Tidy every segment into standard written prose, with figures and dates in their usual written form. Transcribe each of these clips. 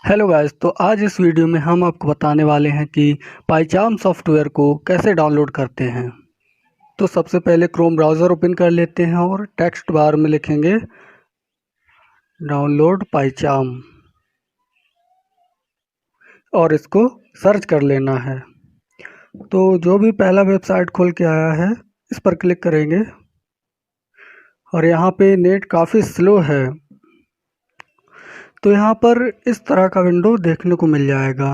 Hello guys, तो आज इस वीडियो में हम आपको बताने वाले हैं कि pycharm सॉफ्टवेयर को कैसे डाउनलोड करते हैं। तो सबसे पहले क्रोम ब्राउज़र ओपन कर लेते हैं और टेक्स्ट बार में लिखेंगे डाउनलोड pycharm और इसको सर्च कर लेना है। तो जो भी पहला वेबसाइट खोल के आया है इस पर क्लिक करेंगे और यहाँ पे नेट काफ़ी स्लो है, तो यहाँ पर इस तरह का विंडो देखने को मिल जाएगा।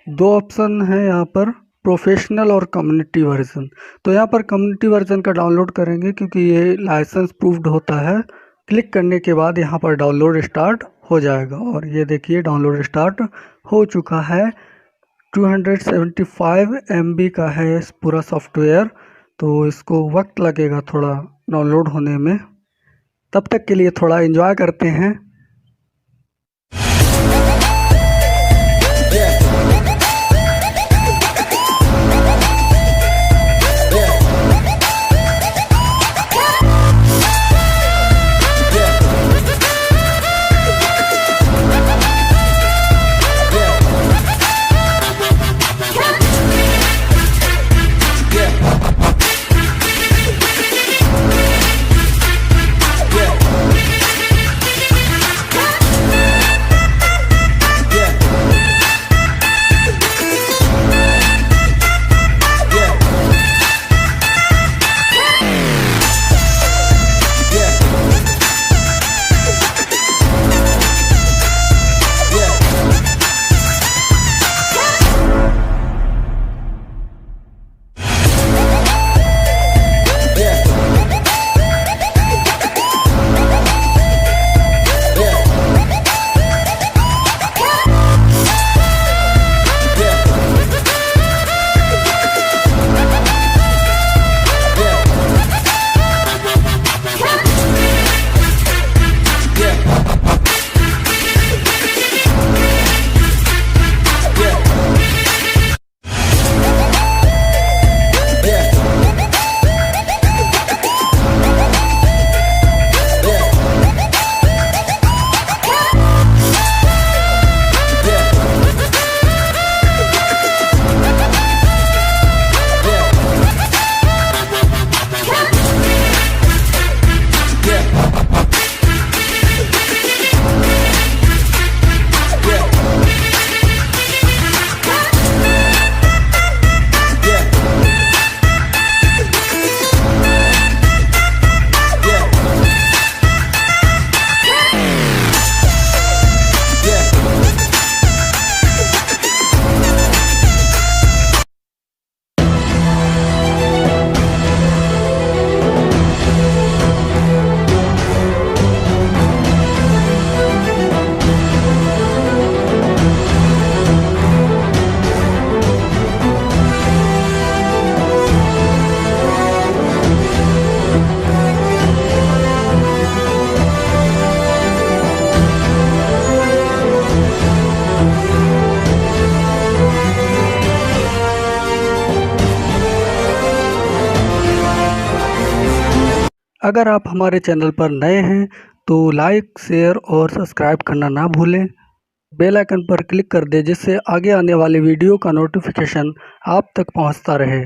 दो ऑप्शन है यहाँ पर, प्रोफेशनल और कम्युनिटी वर्जन। तो यहाँ पर कम्युनिटी वर्जन का डाउनलोड करेंगे क्योंकि ये लाइसेंस प्रूव्ड होता है। क्लिक करने के बाद यहाँ पर डाउनलोड स्टार्ट हो जाएगा और ये देखिए डाउनलोड स्टार्ट हो चुका है। 275 MB का है इस पूरा सॉफ्टवेयर, तो इसको वक्त लगेगा थोड़ा डाउनलोड होने में। तब तक के लिए थोड़ा एंजॉय करते हैं। अगर आप हमारे चैनल पर नए हैं तो लाइक, शेयर और सब्सक्राइब करना ना भूलें। बेल आइकन पर क्लिक कर दें जिससे आगे आने वाले वीडियो का नोटिफिकेशन आप तक पहुंचता रहे।